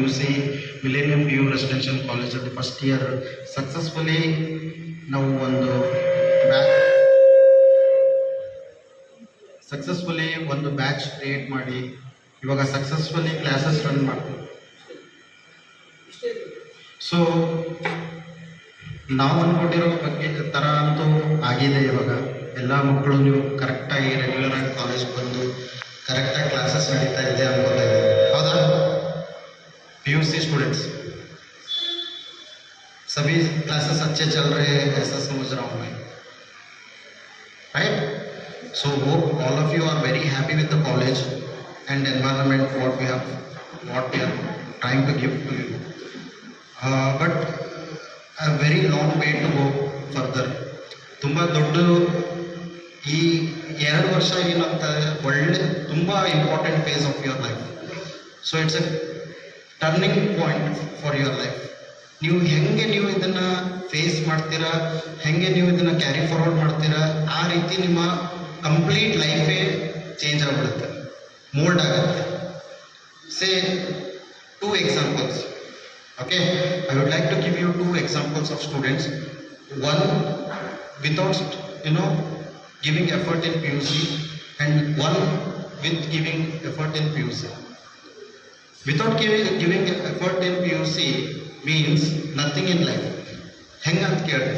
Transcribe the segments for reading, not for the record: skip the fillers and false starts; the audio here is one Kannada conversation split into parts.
PUC Millennium View Residential College of the first year successfully ನಾವು ಒಂದು ಬ್ಯಾಚ್ ಕ್ರಿಯೇಟ್ ಮಾಡಿ ಇವಾಗ ಸಕ್ಸಸ್ಫುಲಿ ಕ್ಲಾಸಸ್ ರನ್ ಮಾಡ್ತೀವಿ. ಸೊ ನಾವು ಅಂದ್ಕೊಂಡಿರೋ ಬಗ್ಗೆ ಥರ ಅಂತೂ ಆಗಿದೆ. ಇವಾಗ ಎಲ್ಲ ಮಕ್ಕಳು ನೀವು ಕರೆಕ್ಟಾಗಿ ರೆಗ್ಯುಲರ್ ಆಗಿ ಕಾಲೇಜ್ ಬಂದು ಕರೆಕ್ಟಾಗಿ ಕ್ಲಾಸಸ್ ನಡೀತಾ ಇದೆ ಅನ್ಕೋತಾ ಇದ್ದೀವಿ. ಹೌದಾ? PUC स्टूडेंट्स सभी क्लासेस अच्छे चल रहे हैं, ऐसा समझ रहा हूँ मैं, right? So hope all of you are very happy with the college and environment what we are trying to give to you. But a very long way to go further. ತುಂಬ ದೊಡ್ಡ ಈ 2 ವರ್ಷ ಏನಂತ ಒಳ್ಳೆ ತುಂಬ important face of your life. So it's A turning point for your life. ನೀವು ಇದನ್ನು ಫೇಸ್ ಮಾಡ್ತೀರಾ, ಹೆಂಗೆ ನೀವು ಇದನ್ನು ಕ್ಯಾರಿ ಫಾರ್ವರ್ಡ್ ಮಾಡ್ತೀರಾ, ಆ ರೀತಿ ನಿಮ್ಮ ಕಂಪ್ಲೀಟ್ ಲೈಫೇ ಚೇಂಜ್ ಆಗಿಬಿಡುತ್ತೆ, ಮೋಲ್ಡ್ ಆಗುತ್ತೆ. ಸೇ 2 examples. Okay, I would like to give you 2 examples of students. One without giving effort in PUC, and one with giving effort in PUC. Without giving effort in PUC means nothing in life. ಹೆಂಗಂತ ಕೇಳಿ,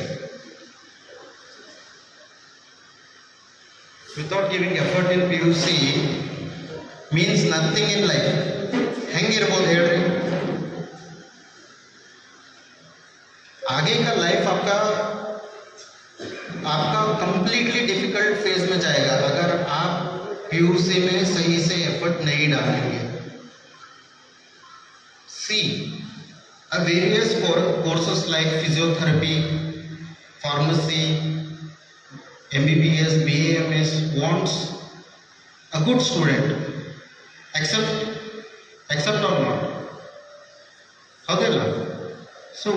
without giving effort in PUC means nothing in life. ಹೆಂಗಿರ್ಬೋದು ಹೇಳ್ರಿ? आगे का लाइफ आपका कंप्लीटली डिफिकल्ट फेज में जाएगा अगर आप PUC में सही से एफर्ट नहीं डालेंगे. सी various courses like physiotherapy, pharmacy, MBBS, BAMS wants a good student. Accept or not? ಹೌದಲ್ಲ? ಸೊ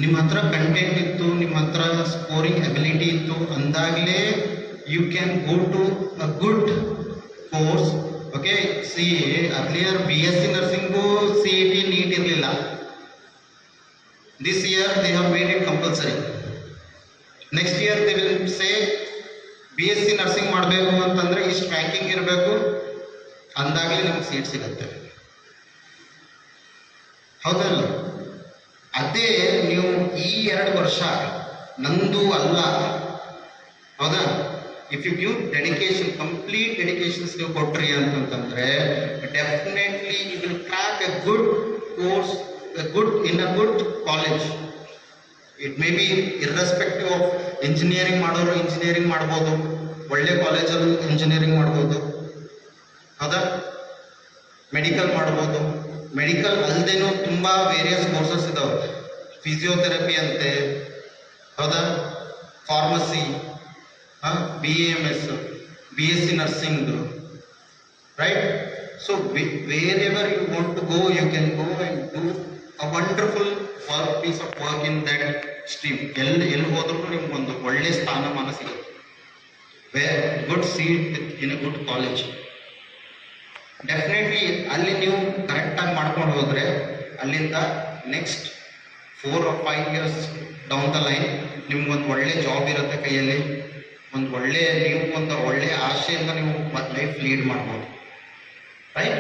ನಿಮ್ಮ ಹತ್ರ ಕಂಟೆಂಟ್ ಇತ್ತು, ನಿಮ್ಮ ಹತ್ರ ಸ್ಕೋರಿಂಗ್ ಎಬಿಲಿಟಿ ಇತ್ತು ಅಂದಾಗಲೇ you can go to a good course. Okay, see earlier BSc nursing CET NEET ಇರಲಿಲ್ಲ. This year they have made it compulsory. Next year they will say BSc nursing ಮಾಡಬೇಕು ಅಂತಂದರೆ ಇಷ್ಟು ರ್ಯಾಂಕಿಂಗ್ ಇರಬೇಕು ಅಂದಾಗಲೇ ನಿಮ್ಗೆ ಸೀಟ್ ಸಿಗುತ್ತೆ. ಹೌದಲ್ಲ? ಅದೇ ನೀವು ಈ 2 ವರ್ಷ ನಂದು ಅಲ್ಲ, ಹೌದಾ? If you give dedication, complete dedications ನೀವು ಕೊಟ್ರಿ ಅಂತಂತಂದ್ರೆ definitely you will crack a good course, in a good college. It may be irrespective of engineering ಮಾಡೋರು ಇಂಜಿನಿಯರಿಂಗ್ ಮಾಡ್ಬೋದು, ಒಳ್ಳೆ ಕಾಲೇಜಲ್ಲಿ ಇಂಜಿನಿಯರಿಂಗ್ ಮಾಡ್ಬೋದು, ಹೌದಾ? ಮೆಡಿಕಲ್ ಮಾಡ್ಬೋದು. ಮೆಡಿಕಲ್ ಅಲ್ಲದೇನೂ ತುಂಬ ವೇರಿಯಸ್ ಕೋರ್ಸಸ್ ಇದಾವೆ. ಫಿಸಿಯೋಥೆರಪಿ ಅಂತೆ, ಹೌದಾ? Pharmacy, BAMS, BSc nursing, right? So where you want to go you can go and do a wonderful piece of work in that stream. ಎಲ್ಲಿ ಹೋದ್ರೂ ನಿಮ್ಗೊಂದು ಒಳ್ಳೆ ಸ್ಥಾನಮಾನ ಸಿಗುತ್ತೆ. Good seat in a good college. Definitely ಅಲ್ಲಿ ನೀವು ಕರೆಕ್ಟಾಗಿ ಮಾಡ್ಕೊಂಡು ಹೋದರೆ ಅಲ್ಲಿಂದ next 4 or 5 years down the line ನಿಮ್ಗೊಂದು ಒಳ್ಳೆ ಜಾಬ್ ಇರುತ್ತೆ ಕೈಯಲ್ಲಿ, ನೀವು ಒಂದು ಒಳ್ಳೆ ಆಶೆಯಿಂದ ನೀವು ಲೈಫ್ ಲೀಡ್ ಮಾಡ್ಬೋದು, ರೈಟ್?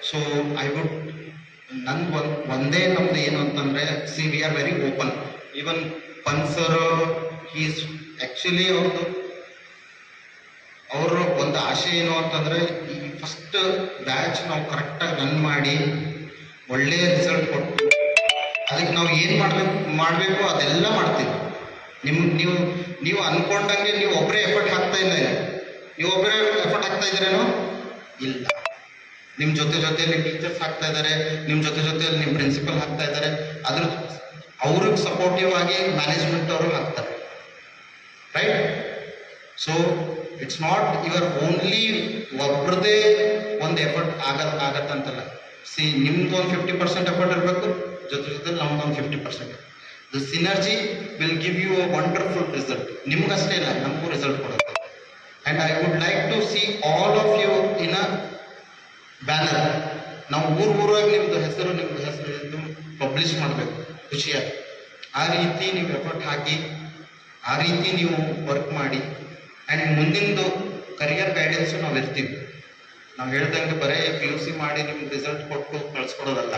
ಸೊ ನಮ್ದು ಏನು ಅಂತಂದರೆ, see we are very open. Even sponsor is actually ಅವ್ರ ಒಂದು ಆಶೆ ಏನು ಅಂತಂದರೆ ಈ ಫಸ್ಟ್ ಬ್ಯಾಚ್ ನಾವು ಕರೆಕ್ಟಾಗಿ ರನ್ ಮಾಡಿ ಒಳ್ಳೆಯ ರಿಸಲ್ಟ್ ಕೊಟ್ಟು ಅದಕ್ಕೆ ನಾವು ಏನು ಮಾಡಬೇಕು ಅದೆಲ್ಲ ಮಾಡ್ತೀವಿ. ನೀವು ಅಂದ್ಕೊಂಡಂಗೆ ನೀವು ಒಬ್ಬರೇ ಎಫರ್ಟ್ ಹಾಕ್ತಾ ಇಲ್ಲ. ನೀವು ಒಬ್ಬರೇ ಎಫರ್ಟ್ ಹಾಕ್ತಾ ಇದ್ದೀರೇನೋ? ಇಲ್ಲ. ನಿಮ್ಮ ಜೊತೆಯಲ್ಲಿ ಟೀಚರ್ಸ್ ಹಾಕ್ತಾ ಇದ್ದಾರೆ, ನಿಮ್ಮ ಜೊತೆಯಲ್ಲಿ ನಿಮ್ಮ ಪ್ರಿನ್ಸಿಪಲ್ ಹಾಕ್ತಾ ಇದ್ದಾರೆ, ಅವ್ರಿಗೆ ಸಪೋರ್ಟಿವ್ ಆಗಿ ಮ್ಯಾನೇಜ್ಮೆಂಟ್ ಅವರು ಹಾಕ್ತಾರೆ, right? So it's not your only ಒಬ್ಬರದೇ ಒಂದು ಎಫರ್ಟ್ ಆಗತ್ತಂತಲ್ಲ. ಸಿ ನಿಮ್ದೊಂದು 50% ಎಫರ್ಟ್ ಇರಬೇಕು, ಜೊತೆ ನಮ್ದೊಂದು 50%. The synergy will give you a wonderful result. ನಿಮ್ಗಷ್ಟೇ ಇಲ್ಲ, ನಮಗೂ ರಿಸಲ್ಟ್ ಕೊಡುತ್ತೆ. And I would like to see all of you in a banner. ನಾವು ಊರಾಗಿ ನಿಮ್ಮದು ಹೆಸರು ಪಬ್ಲಿಷ್ ಮಾಡಬೇಕು ಖುಷಿಯಾಗಿ. ಆ ರೀತಿ ನೀವು ಎಫರ್ಟ್ ಹಾಕಿ, ಆ ರೀತಿ ನೀವು ವರ್ಕ್ ಮಾಡಿ, ಆ್ಯಂಡ್ ಮುಂದಿಂದು ಕರಿಯರ್ ಗೈಡೆನ್ಸು ನಾವು ಇರ್ತೀವಿ. ನಾವು ಹೇಳ್ದಂಗೆ ಬರೀ PUC ಮಾಡಿ ನಿಮ್ಗೆ ರಿಸಲ್ಟ್ ಕೊಟ್ಟು ಕಳಿಸ್ಕೊಡೋದಲ್ಲ.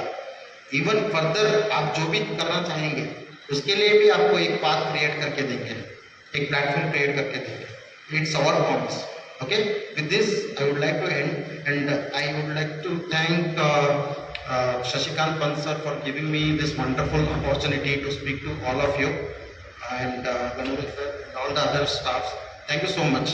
इवन फर्दर आप जो भी करना चाहेंगे उसके लिए भी आपको एक पाथ क्रिएट करके देंगे, एक प्लेटफॉर्म क्रिएट करके देंगे. It's our promise. Okay, with this I would like to end, and I would like to thank Shashikant Pant sir for giving me this wonderful opportunity to speak to all of you, and Ganuri sir and all the other staffs. Thank you so much.